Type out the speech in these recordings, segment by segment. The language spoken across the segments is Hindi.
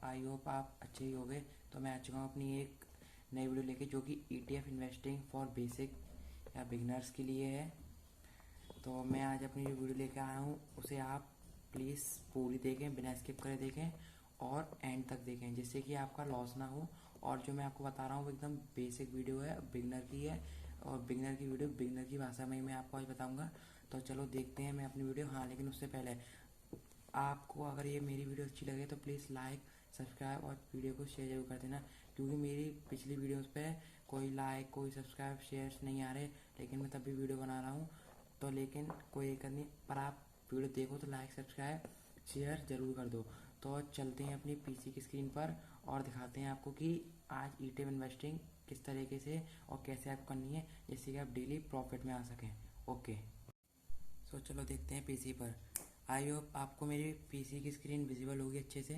आई होप आप अच्छे ही होंगे। तो मैं आ चुका हूँ अपनी एक नई वीडियो लेके, जो कि ETF इन्वेस्टिंग फॉर बेसिक या बिगनर्स के लिए है। तो मैं आज अपनी जो वीडियो लेके आया हूँ उसे आप प्लीज़ पूरी देखें, बिना स्किप करे देखें और एंड तक देखें, जिससे कि आपका लॉस ना हो। और जो मैं आपको बता रहा हूँ वो एकदम बेसिक वीडियो है, बिगनर की है, और बिगनर की वीडियो बिगनर की भाषा में ही मैं आपको आज बताऊँगा। तो चलो देखते हैं मैं अपनी वीडियो। हाँ, लेकिन उससे पहले आपको अगर ये मेरी वीडियो अच्छी लगे तो प्लीज़ लाइक, सब्सक्राइब और वीडियो को शेयर जरूर कर देना, क्योंकि मेरी पिछली वीडियोस पे कोई लाइक, कोई सब्सक्राइब, शेयर्स नहीं आ रहे, लेकिन मैं तब भी वीडियो बना रहा हूँ। तो लेकिन कोई दिक्कत नहीं, पर आप वीडियो देखो तो लाइक, सब्सक्राइब, शेयर ज़रूर कर दो। तो चलते हैं अपनी PC की स्क्रीन पर और दिखाते हैं आपको कि आज ETF इन्वेस्टिंग किस तरीके से और कैसे आप करनी है, जिससे कि आप डेली प्रॉफिट में आ सकें। ओके, सो चलो देखते हैं PC पर। आई होप आपको मेरी PC की स्क्रीन विजिबल होगी अच्छे से।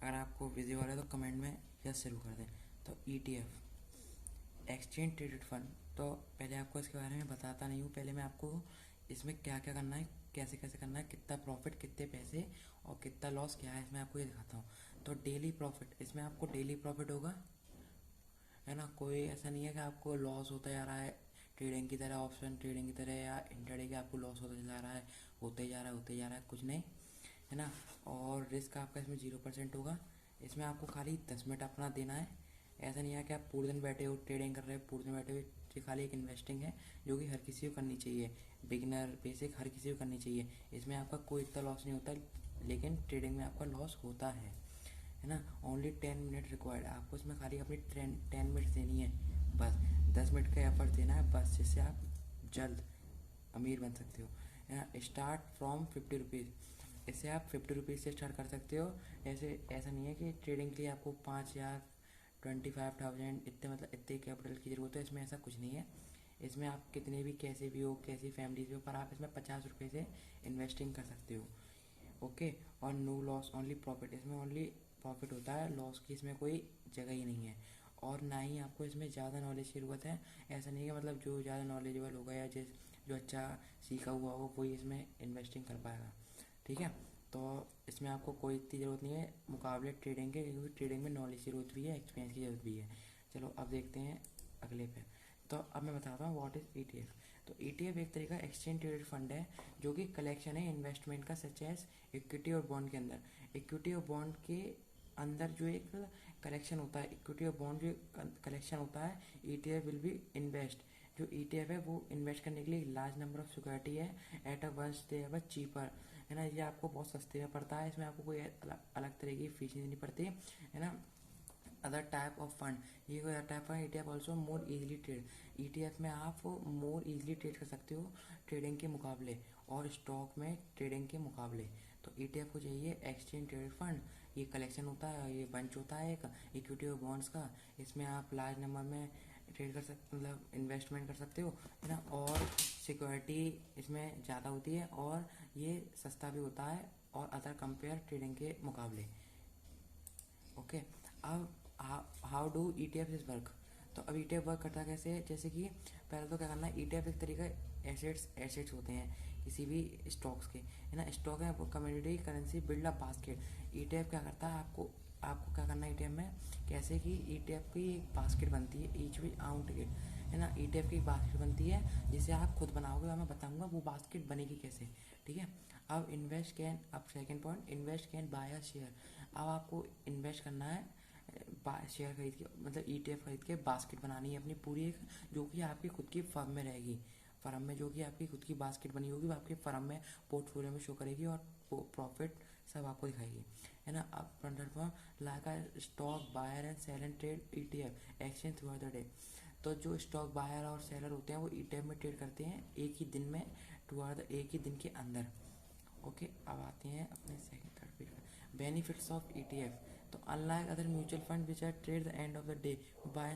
अगर आपको विजिबल है तो कमेंट में यस जरूर कर दें। तो ETF एक्सचेंज ट्रेडेड फंड, तो पहले आपको इसके बारे में बताता नहीं हूँ। पहले मैं आपको इसमें क्या क्या करना है, कैसे कैसे करना है, कितना प्रॉफिट, कितने पैसे और कितना लॉस क्या है, इसमें आपको ये दिखाता हूँ। तो डेली प्रॉफिट, इसमें आपको डेली प्रॉफिट होगा, है ना। कोई ऐसा नहीं है कि आपको लॉस होता जा रहा है ट्रेडिंग की तरह, ऑप्शन ट्रेडिंग की तरह, या इंट्राडे के आपको लॉस होता जा रहा है, होते जा रहा है, होते जा रहा है, कुछ नहीं, है ना। और रिस्क आपका इसमें 0% होगा। इसमें आपको खाली 10 मिनट अपना देना है। ऐसा नहीं है कि आप पूरे दिन बैठे हो ट्रेडिंग कर रहे हो, पूरे दिन बैठे हुए। ये खाली एक इन्वेस्टिंग है जो कि हर किसी को करनी चाहिए, बिगिनर, बेसिक, हर किसी को करनी चाहिए। इसमें आपका कोई इतना लॉस नहीं होता, लेकिन ट्रेडिंग में आपका लॉस होता है ना। ओनली 10 मिनट रिक्वायर्ड, आपको इसमें खाली अपनी 10 मिनट देनी है बस। 10 मिनट का एफर्ट देना है बस, जिससे आप जल्द अमीर बन सकते हो, है ना। स्टार्ट फ्रॉम 50 रुपीज़, इससे आप 50 रुपीज़ से स्टार्ट कर सकते हो। ऐसा नहीं है कि ट्रेडिंग के लिए आपको 5,000, 25,000 इतने, मतलब इतने कैपिटल की ज़रूरत है। इसमें ऐसा कुछ नहीं है। इसमें आप कितने भी, कैसे भी हो, कैसी फैमिली भी हो, पर आप इसमें 50 रुपये से इन्वेस्टिंग कर सकते हो। ओके, और नो लॉस ओनली प्रॉफिट, इसमें ओनली प्रॉफिट होता है, लॉस की इसमें कोई जगह ही नहीं है। और ना ही आपको इसमें ज़्यादा नॉलेज की ज़रूरत है। ऐसा नहीं है कि मतलब जो ज़्यादा नॉलेजेबल होगा या जो अच्छा सीखा हुआ होगा वही इसमें इन्वेस्टिंग कर पाएगा, ठीक है। तो इसमें आपको कोई इतनी ज़रूरत नहीं है मुकाबले ट्रेडिंग के, क्योंकि ट्रेडिंग में नॉलेज की ज़रूरत भी है, एक्सपीरियंस की ज़रूरत भी है। चलो अब देखते हैं अगले पे। तो अब मैं बताता हूँ व्हाट इज़ ETF। तो ETF एक तरीका एक्सचेंज ट्रेडेड फंड है, जो कि कलेक्शन है इन्वेस्टमेंट का, सच एज इक्विटी और बॉन्ड के अंदर। इक्विटी और बॉन्ड के अंदर जो एक कलेक्शन होता है, इक्विटी और बॉन्ड जो कलेक्शन होता है, ETF विल बी इन्वेस्ट। जो ETF है वो इन्वेस्ट करने के लिए लार्ज नंबर ऑफ सिक्योरिटी है at a once they have cheaper, है ना। ये आपको बहुत सस्ते में पड़ता है, इसमें आपको कोई अलग तरह की फीस नहीं पड़ती, है ना। अदर टाइप ऑफ फंड, ये कोई अदर टाइप का ETF also more easily trade. ETF में आप मोर इजीली ट्रेड कर सकते हो ट्रेडिंग के मुकाबले और स्टॉक में ट्रेडिंग के मुकाबले। तो ETF को चाहिए एक्सचेंज ट्रेडेड फंड। ये कलेक्शन होता है, ये बंच होता है एक इक्विटी और बॉन्ड्स का। इसमें आप लार्ज नंबर में ट्रेड कर सकते, मतलब इन्वेस्टमेंट कर सकते हो, है ना। और सिक्योरिटी इसमें ज़्यादा होती है और ये सस्ता भी होता है और अदर कंपेयर ट्रेडिंग के मुकाबले। ओके, अब how do ETF is work. तो अब ETF वर्क करता कैसे है, जैसे कि पहले तो क्या करना है, ETF एक तरीका एसेट्स होते हैं किसी भी स्टॉक्स के, है ना। स्टॉक है community currency build a basket. ETF क्या करता है, आपको क्या करना है ETF में, कैसे कि ETF की एक बास्केट बनती है, ईच विल आउट इट, है ना। ETF की एक बास्केट बनती है जिसे आप खुद बनाओगे, और मैं बताऊंगा वो बास्केट बनेगी कैसे, ठीक है। अब second point, invest can buy a share. अब आपको इन्वेस्ट करना है शेयर खरीद के, मतलब ETF खरीद के बास्केट बनानी है अपनी पूरी एक, जो कि आपकी खुद की फर्म में रहेगी। फर्म में जो कि आपकी खुद की बास्केट बनी होगी वो आपके फर्म में पोर्टफोलियो में शो करेगी और प्रॉफिट सब आपको दिखाएगी, है ना। अब platform like a stock buyer and sell and trade ETF exchange through the day. तो जो स्टॉक बायर और सेलर होते हैं वो ETF में ट्रेड करते हैं एक ही दिन में, एक ही दिन के अंदर। ओके, अब आते हैं अपने सेकंड थर्ड पेज पर। Benefits of ETF। तो unlike other mutual fund which are trade the end of the day by,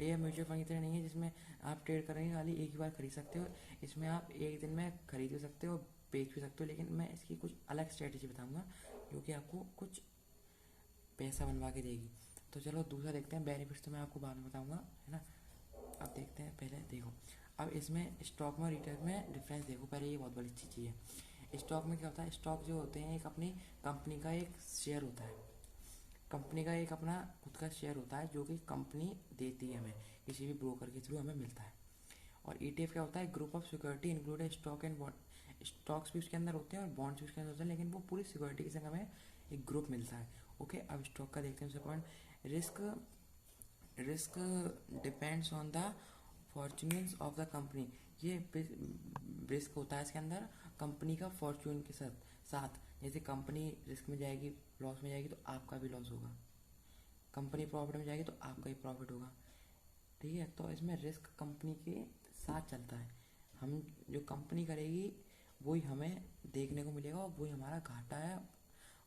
ये म्यूचुअल फंड की तरह नहीं है जिसमें आप ट्रेड करेंगे खाली एक ही बार खरीद सकते हो। इसमें आप एक दिन में खरीद भी सकते हो, बेच भी सकते हो, लेकिन मैं इसकी कुछ अलग स्ट्रेटेजी बताऊंगा जो कि आपको कुछ पैसा बनवा के देगी। तो चलो दूसरा देखते हैं, बेनिफिट्स तो मैं आपको बाद में बताऊंगा, है ना। अब देखते हैं, पहले देखो, अब इसमें स्टॉक में और रिटेल में डिफरेंस देखो। पहले ये बहुत बड़ी चीज़ है, स्टॉक में क्या होता है, स्टॉक जो होते हैं एक अपनी कंपनी का एक शेयर होता है, कंपनी का एक अपना खुद का शेयर होता है जो कि कंपनी देती है हमें, किसी भी ब्रोकर के थ्रू हमें मिलता है। और ETF क्या होता है, group of security included stock and bond, stocks भी उसके अंदर होते हैं और बॉन्ड्स भी उसके अंदर होते हैं, लेकिन वो पूरी सिक्योरिटी के संग हमें एक ग्रुप मिलता है। ओके, अब स्टॉक का देखते हैं दूसरा point, risk risk depends on the fortunes of the company. ये रिस्क होता है इसके अंदर कंपनी का फॉर्चून के साथ साथ जैसे कंपनी रिस्क में जाएगी, लॉस में जाएगी तो आपका भी लॉस होगा, कंपनी प्रॉफिट में जाएगी तो आपका ही प्रॉफिट होगा। ठीक है, तो इसमें रिस्क कंपनी के साथ चलता है, हम जो कंपनी करेगी वही हमें देखने को मिलेगा और वही हमारा घाटा है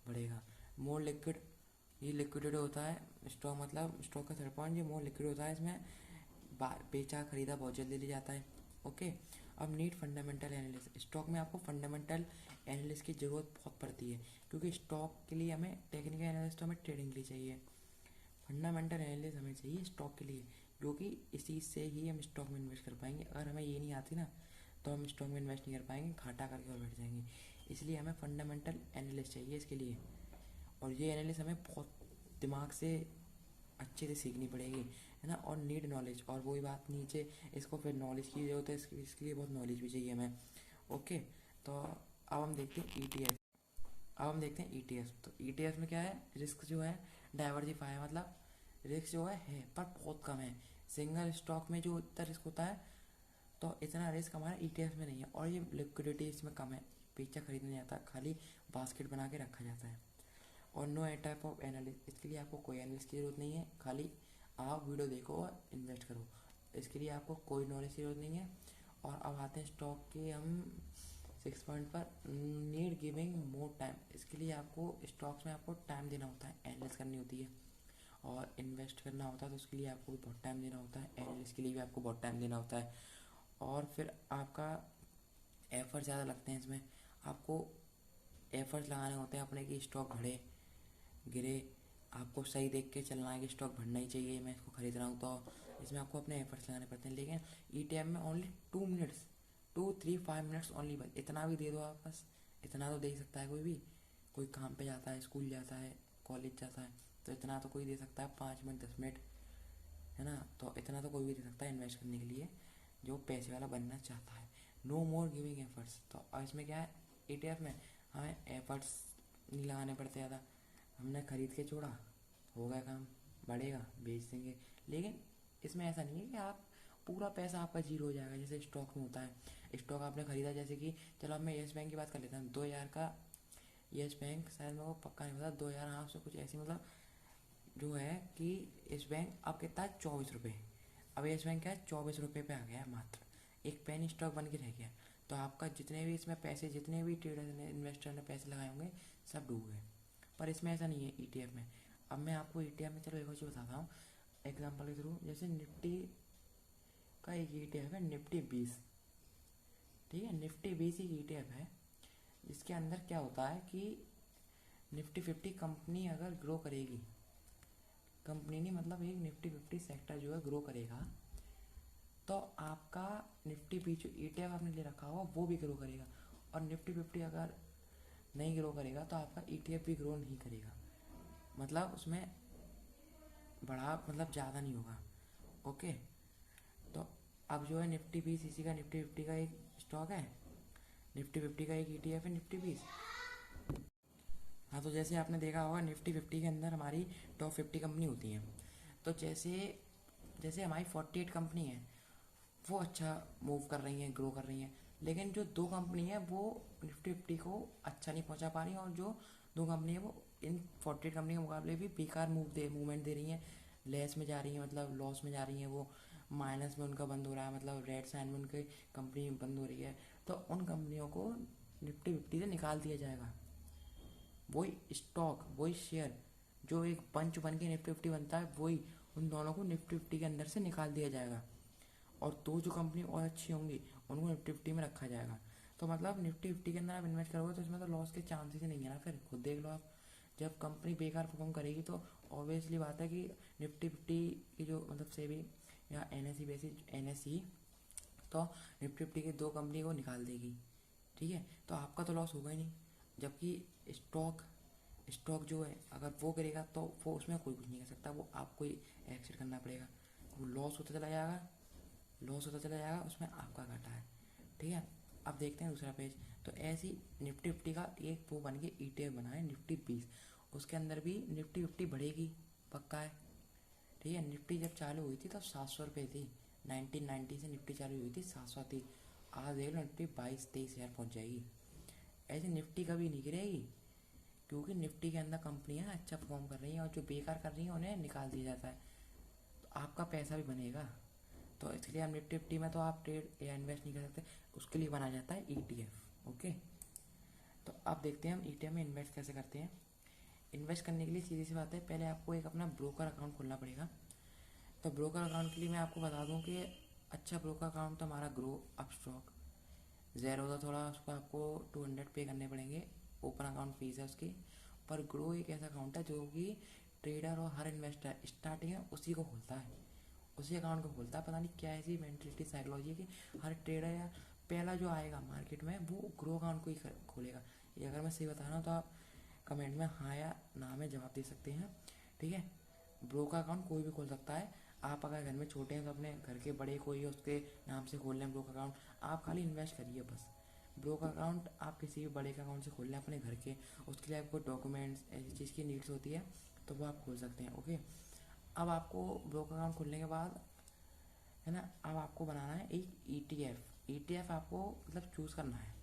बढ़ेगा। मोर लिक्विड, ये लिक्विडेड होता है स्टॉक, मतलब स्टॉक का थर्ड पॉइंट ये मोर लिक्विड होता है, इसमें बेचा खरीदा बहुत जल्दी ले जाता है। ओके, अब नीड फंडामेंटल एनालिसिस, स्टॉक में आपको फंडामेंटल एनालिसिस की ज़रूरत बहुत पड़ती है, क्योंकि स्टॉक के लिए हमें टेक्निकल एनालिसिस तो हमें ट्रेडिंग के लिए चाहिए, फंडामेंटल एनालिसिस हमें चाहिए स्टॉक के लिए, जो कि इसी से ही हम स्टॉक में इन्वेस्ट कर पाएंगे। अगर हमें ये नहीं आती ना तो हम स्टॉक में इन्वेस्ट नहीं कर पाएंगे, घाटा करके और बैठ जाएंगे। इसलिए हमें फंडामेंटल एनालिसिस चाहिए इसके लिए, और ये एनालिसिस हमें बहुत दिमाग से अच्छे से सीखनी पड़ेगी, है ना। और नीड नॉलेज, और वही बात नीचे इसको फिर नॉलेज की जरूरत है, इसके लिए बहुत नॉलेज भी चाहिए हमें। ओके, तो अब हम देखते हैं ETF। अब हम देखते हैं ETF। तो ETF में क्या है, रिस्क जो है डाइवर्सिफाई है, मतलब रिस्क जो है पर बहुत कम है। सिंगल स्टॉक में जो इतना रिस्क होता है तो इतना रिस्क हमारा ETF में नहीं है, और ये लिक्विडिटी इसमें कम है, बेचा खरीदने नहीं आता, खाली बास्केट बना के रखा जाता है। और नो टाइप ऑफ एनालिस्ट, इसके लिए आपको कोई एनालिस्ट की जरूरत नहीं है, खाली आप वीडियो देखो और इन्वेस्ट करो, इसके लिए आपको कोई नॉलेज की जरूरत नहीं है। और अब आते हैं स्टॉक के हम 6 पॉइंट पर, नीड गिविंग मोर टाइम, इसके लिए आपको स्टॉक्स में आपको टाइम देना होता है, एनालिस्ट करनी होती है, और इन्वेस्ट करना होता है तो उसके लिए आपको भी बहुत टाइम देना होता है, एनालिस्ट के लिए भी आपको बहुत टाइम देना होता है। और फिर आपका एफर्ट ज़्यादा लगते हैं इसमें, आपको एफर्ट्स लगाने होते हैं अपने कि स्टॉक बढ़े गिरे, आपको सही देख के चलना है कि स्टॉक बढ़ना ही चाहिए, मैं इसको खरीद रहा हूँ, तो इसमें आपको अपने एफर्ट्स लगाने पड़ते हैं। लेकिन ETF में ओनली 2 मिनट्स, 2-3-5 मिनट्स ओनली, बस इतना भी दे दो आप, बस इतना तो दे सकता है कोई भी, कोई काम पे जाता है, स्कूल जाता है, कॉलेज जाता है, तो इतना तो कोई दे सकता है, 5 मिनट 10 मिनट, है ना। तो इतना तो कोई भी दे सकता है इन्वेस्ट करने के लिए जो पैसे वाला बनना चाहता है। नो मोर गिविंग एफर्ट्स, तो इसमें क्या है, ETF में हमें एफर्ट्स नहीं लगाने पड़ते ज़्यादा, हमने खरीद के छोड़ा, हो गया काम, बढ़ेगा बेच देंगे। लेकिन इसमें ऐसा नहीं है कि आप पूरा पैसा आपका जीरो हो जाएगा जैसे स्टॉक में होता है। स्टॉक आपने खरीदा, जैसे कि चलो अब मैं येस बैंक की बात कर लेता हूँ, 2000 का येस बैंक, शायद मेरे को पक्का नहीं पता, 2000 हाँ से कुछ ऐसी, मतलब जो है कि येस बैंक अब कितना है, 24 रुपये। अब येस बैंक क्या है, 24 रुपये पे आ गया है मात्र, एक पेन स्टॉक बन के रह गया। तो आपका जितने भी इसमें पैसे, जितने भी ट्रेडर ने, इन्वेस्टर ने पैसे लगाए होंगे, सब डूब गए। पर इसमें ऐसा नहीं है ETF में। अब मैं आपको ETF में चलो एक और चीज़ बताता हूँ एग्जांपल के थ्रू, जैसे निफ्टी का एक ETF है निफ्टी 20, ठीक है, निफ्टी 20 एक ETF है, जिसके अंदर क्या होता है कि निफ्टी 50 कंपनी अगर ग्रो करेगी, कंपनी नहीं मतलब एक निफ्टी 50 सेक्टर जो है ग्रो करेगा, तो आपका निफ्टी जो ETF आपने ले रखा होगा वो भी ग्रो करेगा। और निफ्टी 50 अगर नहीं ग्रो करेगा तो आपका ETF भी ग्रो नहीं करेगा, मतलब उसमें बढ़ा मतलब ज़्यादा नहीं होगा। ओके, तो अब जो है निफ्टी 20 इसी का निफ्टी 50 का एक स्टॉक है, निफ्टी 50 का एक ETF है निफ्टी 20। हाँ, तो जैसे आपने देखा होगा निफ्टी 50 के अंदर हमारी टॉप 50 कंपनी होती हैं, तो जैसे जैसे हमारी 48 कंपनी है वो अच्छा मूव कर रही हैं, ग्रो कर रही हैं, लेकिन जो 2 कंपनी है वो निफ्टी 50 को अच्छा नहीं पहुंचा पा रही हैं, और जो 2 कंपनी है वो इन 48 कंपनी के मुकाबले भी बेकार मूवमेंट दे रही हैं, लेस में जा रही हैं, मतलब लॉस में जा रही हैं, वो माइनस में उनका बंद हो रहा है, मतलब रेड साइन में उनकी कंपनी बंद हो रही है। तो उन कंपनियों को निफ्टी 50 से निकाल दिया जाएगा, वही स्टॉक वही शेयर जो एक पंच बन के निफ्टी 50 बनता है, वही उन दोनों को निफ्टी 50 के अंदर से निकाल दिया जाएगा, और 2 जो कंपनी और अच्छी होंगी उनको निफ्टी 50 में रखा जाएगा। तो मतलब निफ्टी 50 के अंदर आप इन्वेस्ट करोगे तो इसमें तो लॉस के चांसेस ही नहीं है ना, फिर खुद देख लो आप, जब कंपनी बेकार परफॉर्म करेगी तो ऑब्वियसली बात है कि निफ्टी 50 की जो मतलब सेबी या NSE बेसिस NSE तो निफ्टी 50 की 2 कंपनी को निकाल देगी, ठीक है, तो आपका तो लॉस होगा ही नहीं। जबकि स्टॉक जो है अगर वो गिरेगा तो वो उसमें कोई कुछ नहीं कर सकता, वो आपको ही एक्सेप्ट करना पड़ेगा। वो लॉस होता चला जाएगा, उसमें आपका घाटा है। ठीक है, अब देखते हैं दूसरा पेज। तो ऐसी निफ्टी फिफ्टी का एक वो बन के ETF बना है निफ्टी 20, उसके अंदर भी निफ्टी फिफ्टी बढ़ेगी, पक्का है। ठीक है, निफ्टी जब चालू हुई थी तो 700 रुपये थी, 1990 से निफ्टी चालू हुई थी 700 थी। आज देख लो निफ्टी 22-23 हज़ार पहुँच जाएगी। ऐसे निफ्टी कभी नहीं गिरेगी, क्योंकि निफ्टी के अंदर कंपनियां अच्छा परफॉर्म कर रही हैं और जो बेकार कर रही हैं उन्हें निकाल दिया जाता है, तो आपका पैसा भी बनेगा। तो इसलिए आप निफ्टी फिफ्टी में तो आप ट्रेड या इन्वेस्ट नहीं कर सकते, उसके लिए बनाया जाता है ETF। ओके, तो अब देखते हैं हम ETF में इन्वेस्ट कैसे करते हैं। इन्वेस्ट करने के लिए सीधी सी बात है, पहले आपको एक अपना ब्रोकर अकाउंट खोलना पड़ेगा। तो ब्रोकर अकाउंट के लिए मैं आपको बता दूं कि अच्छा ब्रोकर अकाउंट तो हमारा ग्रो अपस्टॉक ज़ेरो था, थोड़ा उसको आपको 200 पे करने पड़ेंगे, ओपन अकाउंट फीस है उसकी। पर ग्रो एक ऐसा अकाउंट है जो कि ट्रेडर और हर इन्वेस्टर स्टार्टिंग में उसी को खोलता है, उसी अकाउंट को खोलता है। पता नहीं क्या ऐसी मेंटलिटी साइकोलॉजी है कि हर ट्रेडर या पहला जो आएगा मार्केट में वो ग्रो अकाउंट को ही खोलेगा। ये अगर मैं सही बता रहा हूँ तो आप कमेंट में हाँ या ना में जवाब दे सकते हैं। ठीक है, ब्रोकर अकाउंट कोई भी खोल सकता है। आप अगर घर में छोटे हैं तो अपने घर के बड़े कोई उसके नाम से खोल लें ब्रोकर अकाउंट, आप खाली इन्वेस्ट करिए बस। ब्रोकर अकाउंट आप किसी भी बड़े के अकाउंट से खोल लें अपने घर के, उसके लिए आपको डॉक्यूमेंट्स ऐसी चीज़ की नीड्स होती है, तो वो आप खोल सकते हैं। ओके, अब आपको ब्रोकर अकाउंट खोलने के बाद है ना, अब आपको बनाना है एक ETF आपको मतलब चूज़ करना है।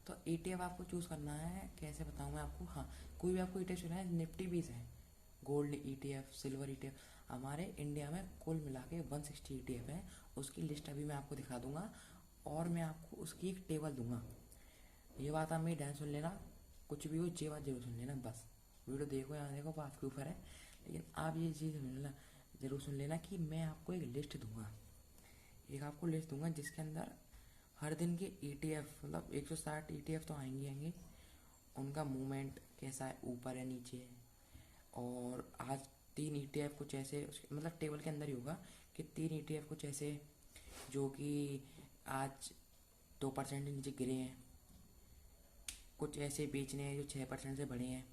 तो ETF आपको चूज़ करना है, कैसे बताऊँ मैं आपको। हाँ, कोई भी आपको ETF चुना है, निफ्टी 20 है, गोल्ड ETF, सिल्वर ETF। हमारे इंडिया में कुल मिला के 160 ETF है, उसकी लिस्ट अभी मैं आपको दिखा दूंगा और मैं आपको उसकी एक टेबल दूंगा। ये बात आप मेरी ध्यान सुन लेना, कुछ भी हो ये बात जरूर सुन लेना, बस वीडियो देखो या देखो बात के ऊपर है, लेकिन आप ये चीज़ सुन लेना, ज़रूर सुन लेना कि मैं आपको एक लिस्ट दूंगा, जिसके अंदर हर दिन के ETF मतलब 160 ETF तो आएंगे, उनका मूवमेंट कैसा है, ऊपर है नीचे है। और आज 3 ETF कुछ ऐसे मतलब टेबल के अंदर ही होगा कि 3 ETF कुछ ऐसे जो कि आज 2% नीचे गिरे हैं, कुछ ऐसे बेचने हैं जो 6% से बढ़े हैं,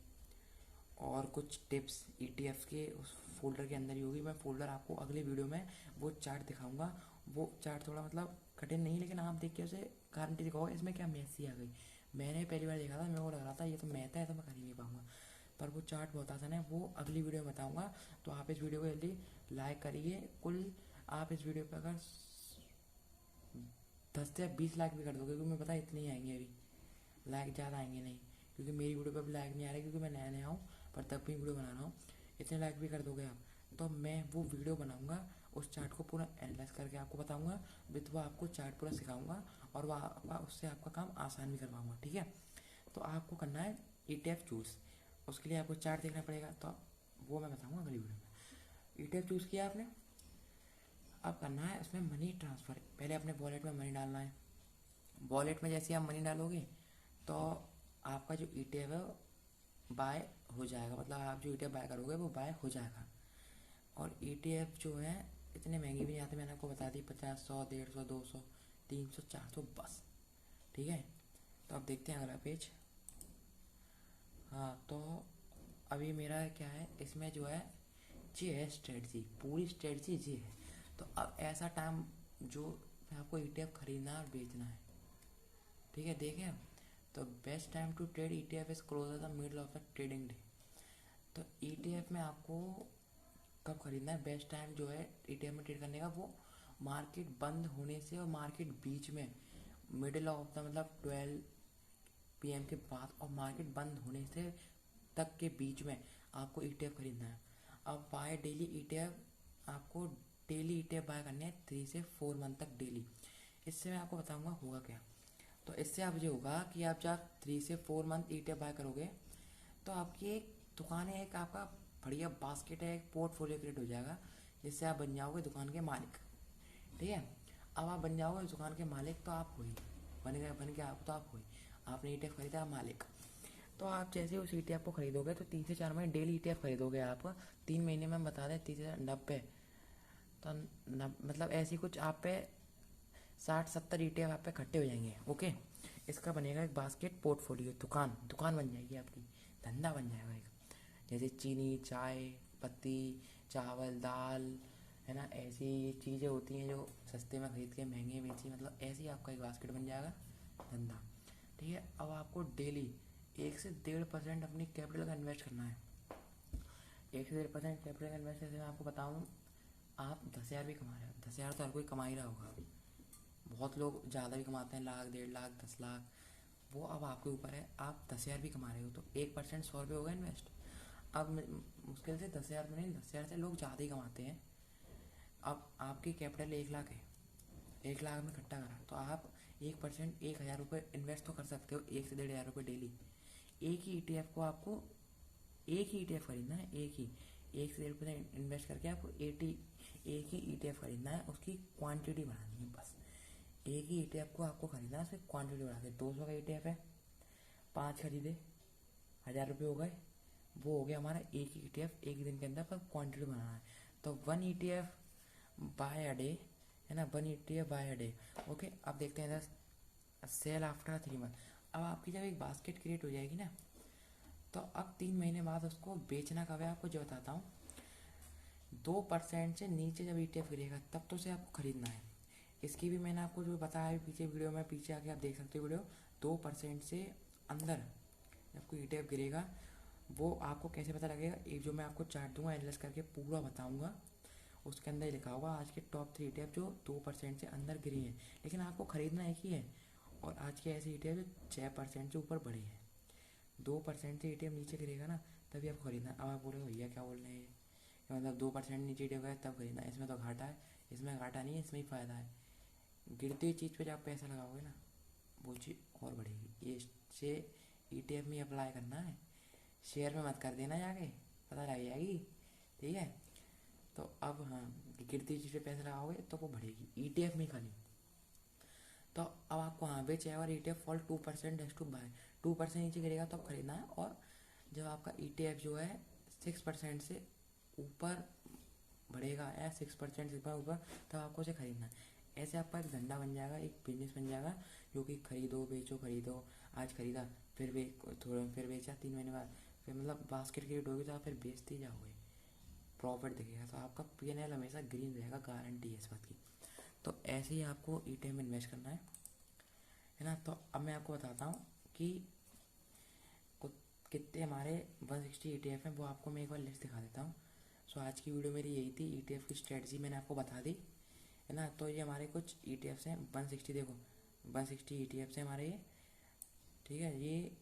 और कुछ टिप्स ETFs के उस फोल्डर के अंदर ही होगी। मैं फोल्डर आपको अगले वीडियो में वो चार्ट दिखाऊंगा। वो चार्ट थोड़ा मतलब कठिन नहीं, लेकिन आप देख के उसे गारंटी दिखाओगे इसमें क्या मैथ सी आ गई। मैंने पहली बार देखा था, मेरे को लग रहा था ये तो मैथ है, तो मैं कर ही नहीं पाऊंगा, पर वो चार्ट बहुत आसान है, वो अगली वीडियो में बताऊंगा। तो आप इस वीडियो को जल्दी लाइक करिए। कुल आप इस वीडियो पर अगर 10 से 20 लाइक भी कर दोगे, क्योंकि मैं पता इतने ही आएंगे, अभी लाइक ज़्यादा आएंगे नहीं, क्योंकि मेरी वीडियो पर भी लाइक नहीं आ रहा, क्योंकि मैं नया नया हूँ, पर तब भी वीडियो बना रहा हूँ। इतने लाइक भी कर दोगे आप तो मैं वो वीडियो बनाऊंगा, उस चार्ट को पूरा एनालाइज करके आपको बताऊंगा, विथ वो आपको चार्ट पूरा सिखाऊंगा, और वह उससे आपका काम आसान भी करवाऊंगा। ठीक है, तो आपको करना है ETF चूज़, उसके लिए आपको चार्ट देखना पड़ेगा, तो वो मैं बताऊंगा अगली वीडियो में। ETF चूज़ किया आपने, अब करना है उसमें मनी ट्रांसफ़र। पहले अपने वॉलेट में मनी डालना है। वॉलेट में जैसे आप मनी डालोगे तो आपका जो ETF है बाय हो जाएगा, मतलब आप जो ETF बाय करोगे वो बाय हो जाएगा। और ETF जो है इतने महंगे भी नहीं आते, मैंने आपको बता दी, 50, 100, 150, 200, 300, 400 बस। ठीक है, तो अब देखते हैं अगला पेज। हाँ, तो अभी मेरा क्या है इसमें जो है ये है स्ट्रेटजी, पूरी स्ट्रेटजी ये है। तो अब ऐसा टाइम जो आपको ETF खरीदना और बेचना है। ठीक है, देखें, तो best time to trade ETF is closer the middle of the trading day. तो ETF में आपको कब खरीदना है, बेस्ट टाइम जो है ETF में ट्रेड करने का, वो मार्केट बंद होने से और मार्केट बीच में, मिडिल ऑफ द मतलब 12 PM के बाद और मार्केट बंद होने से तक के बीच में आपको ETF खरीदना है। अब बाय डेली ETF, आपको डेली ETF बाय करने हैं 3 से 4 मंथ तक डेली। इससे मैं आपको बताऊंगा होगा क्या। तो इससे आप ये होगा कि आप जब 3 से 4 मंथ ETF बाय करोगे तो आपकी एक दुकान है, एक आपका बढ़िया बास्केट है, एक पोर्टफोलियो क्रिएट हो जाएगा, जिससे आप बन जाओगे दुकान के मालिक। ठीक है, अब आप बन जाओगे दुकान के मालिक, तो आप हुई बन के आप तो आप हुई, आपने ETF खरीदा, मालिक। तो आप जैसे उस ETF को खरीदोगे तो 3 से 4 महीने डेली ETF खरीदोगे आप। 3 महीने में बता दें 30 से 90, तो मतलब ऐसी कुछ आप पे 60-70 ETF आप पे इकट्ठे हो जाएंगे। ओके, इसका बनेगा एक बास्केट पोर्टफोलियो, दुकान बन जाएगी आपकी, धंधा बन जाएगा एक। जैसे चीनी, चाय पत्ती, चावल, दाल, है ना, ऐसी चीज़ें होती हैं जो सस्ते में खरीद के महंगे बेची, मतलब ऐसे ही आपका एक बास्केट बन जाएगा, धंधा। ठीक है, अब आपको डेली 1 से 1.5% अपनी कैपिटल का इन्वेस्ट करना है। 1 से 1.5% कैपिटल का इन्वेस्ट करके मैं आपको बताऊँ, आप 10,000 भी कमा रहे हो, 10,000 तो हर कोई कमा ही रहा होगा। बहुत लोग ज़्यादा भी कमाते हैं, लाख, 1.5 लाख, 10 लाख, वो अब आपके ऊपर है। आप 10,000 भी कमा रहे हो तो 1% 100 रुपये होगा इन्वेस्ट। अब मुश्किल से 10,000 में नहीं, 10,000 से लोग ज़्यादा ही कमाते हैं। अब आपकी कैपिटल 1 लाख है, 1 लाख में इकट्ठा करा तो आप 1% 1,000 रुपये इन्वेस्ट तो कर सकते हो, 1 से 1,500 रुपये डेली। एक ही ETF को आपको, एक ही ETF खरीदना है, एक ही 1 से 1.5% इन्वेस्ट करके आपको एक ही ETF खरीदना है, उसकी क्वांटिटी बढ़ानी है बस। एक ही ETF को आपको खरीदना है, उसकी क्वांटिटी बढ़ा के। 200 का ETF है, 5 खरीदे, 1,000 रुपये हो गए, वो हो गया हमारा एक ही ETF एक दिन के अंदर, पर क्वांटिटी बनाना है। तो 1 ETF बाय अ डे, है ना, 1 ETF buy a day. Okay, अब देखते हैं सेल आफ्टर 3 मंथ। अब आपकी जब एक बास्केट क्रिएट हो जाएगी ना, तो अब 3 महीने बाद उसको बेचना कब है आपको जो बताता हूँ। 2% से नीचे जब ETF गिरेगा तब तो उसे आपको खरीदना है। इसकी भी मैंने आपको जो बताया है पीछे वीडियो में, पीछे आके आप देख सकते हो वीडियो। 2% से अंदर जब कोई ETF गिरेगा, वो आपको कैसे पता लगेगा, एक जो मैं आपको चार्ट दूंगा, एनालाइज करके पूरा बताऊंगा, उसके अंदर ही लिखा होगा आज के टॉप 3 ETF जो 2% से अंदर गिरी हैं, लेकिन आपको खरीदना एक ही है। और आज के ऐसे ETF जो 6% से ऊपर बढ़े हैं। 2% से ETF नीचे गिरेगा ना, तभी आपको खरीदना। अब आप बोलोगे भैया क्या बोल रहे हैं ये, मतलब 2% नीचे ETF गया तब खरीदना, इसमें तो घाटा है। इसमें घाटा नहीं है, इसमें ही फ़ायदा है। गिरती हुई चीज़ पे जब आप पैसा लगाओगे ना, वो चीज़ और बढ़ेगी। ये से ETF में अप्लाई करना है, शेयर में मत कर देना, जाके पता लग जाएगी। ठीक है, तो अब हाँ, गिरती चीज़ पे पैसे लगाओगे तो वो बढ़ेगी, ETF में खाली। तो अब आपको हाँ बेच है, और ETF फॉल 2% टू बाय, 2% नीचे गिरेगा तो अब खरीदना है। और जब आपका ETF जो है 6% से ऊपर बढ़ेगा, या 6% से ऊपर, तब आपको उसे खरीदना है। ऐसे आपका एक धंधा बन जाएगा, एक बिजनेस बन जाएगा, जो कि खरीदो बेचो, खरीदो, आज खरीदा फिर थोड़ा फिर बेचा, 3 महीने बाद फिर, मतलब बास्केट क्रिएट होगी तो आप फिर बेचते जाओगे, प्रॉफिट दिखेगा, तो आपका P&L हमेशा ग्रीन रहेगा, गारंटी है इस बात की। तो ऐसे ही आपको ETF में इन्वेस्ट करना है ना। तो अब मैं आपको बताता हूँ कि कितने हमारे 160 ETF हैं, वो आपको मैं एक बार लिस्ट दिखा देता हूँ। सो आज की वीडियो मेरी यही थी, ETF की स्ट्रेटजी मैंने आपको बता दी, है ना। तो ये हमारे कुछ ETFs हैं 160, देखो 160 ETFs हैं हमारे ये। ठीक है, ये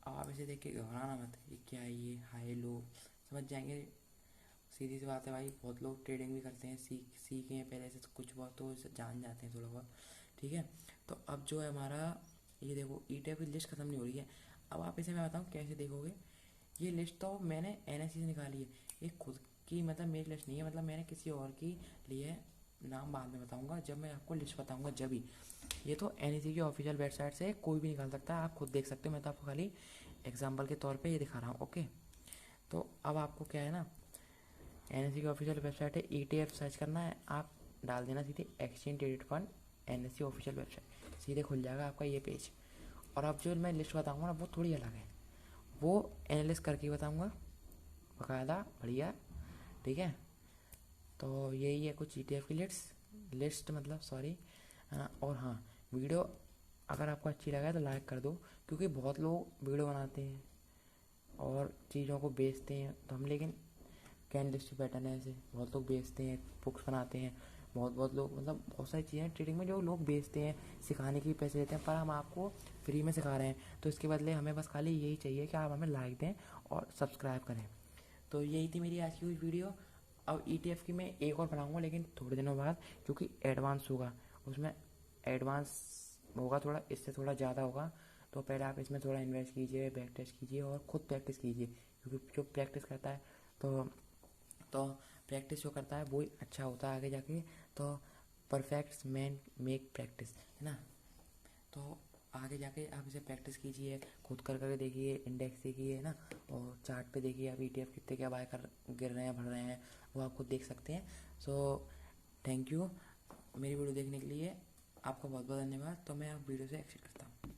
आप इसे देख के घबराना मत, ये क्या है, ये हाई लो समझ जाएंगे। सीधी सी बात है भाई, बहुत लोग ट्रेडिंग भी करते हैं, सीखे हैं पहले से, तो कुछ बहुत तो जान जाते हैं थोड़ा बहुत। ठीक है, तो अब जो है हमारा, ये देखो ETF की लिस्ट ख़त्म नहीं हो रही है। अब आप इसे मैं बताऊँ कैसे देखोगे। ये लिस्ट तो मैंने NSE से निकाली है, ये खुद की, मतलब मेरी लिस्ट नहीं है, मतलब मैंने किसी और की ली है। नाम बाद में बताऊंगा, जब मैं आपको लिस्ट बताऊंगा जब ही। ये तो NSE की ऑफिशियल वेबसाइट से कोई भी निकाल सकता है, आप खुद देख सकते हो, मैं तो आपको खाली एग्जाम्पल के तौर पे ये दिखा रहा हूँ। ओके, तो अब आपको क्या है ना, NSE की ऑफिशियल वेबसाइट है, ETF सर्च करना है, आप डाल देना सीधे exchange traded fund NSE official website, सीधे खुल जाएगा आपका ये पेज। और अब जो मैं लिस्ट बताऊंगा ना, वो थोड़ी अलग है, वो एनालिस करके बताऊंगा बाकायदा, बढ़िया। ठीक है, तो यही है कुछ ETF की लिस्ट मतलब, सॉरी। और हाँ, वीडियो अगर आपको अच्छी लगा तो लाइक कर दो, क्योंकि बहुत लोग वीडियो बनाते हैं और चीज़ों को बेचते हैं, तो हम लेकिन कैंडलिस्ट पैटर्न है, ऐसे बहुत लोग बेचते हैं, बुक्स बनाते हैं, बहुत लोग, मतलब बहुत सारी चीज़ें ट्रेडिंग में जो लोग बेचते हैं, सिखाने के पैसे देते हैं, पर हम आपको फ्री में सिखा रहे हैं। तो इसके बदले हमें बस खाली यही चाहिए कि आप हमें लाइक दें और सब्सक्राइब करें। तो यही थी मेरी आज की वीडियो। अब ETF की मैं एक और बनाऊंगा, लेकिन थोड़े दिनों बाद, क्योंकि एडवांस होगा, उसमें एडवांस होगा थोड़ा, इससे थोड़ा ज़्यादा होगा। तो पहले आप इसमें थोड़ा इन्वेस्ट कीजिए, बैक टेस्ट कीजिए और ख़ुद प्रैक्टिस कीजिए, क्योंकि जो प्रैक्टिस करता है तो प्रैक्टिस जो करता है वही अच्छा होता है आगे जाके। तो परफेक्ट मैन मेक प्रैक्टिस, है ना। तो आगे जाके आप इसे प्रैक्टिस कीजिए, खुद कर करके देखिए, इंडेक्स देखिए, है ना, और चार्ट पे देखिए आप ETF कितने क्या बाय कर गिर रहे हैं, बढ़ रहे हैं, वो आप खुद देख सकते हैं। सो थैंक यू मेरी वीडियो देखने के लिए, आपका बहुत बहुत धन्यवाद। तो मैं आप वीडियो से एक्सेप्ट करता हूँ।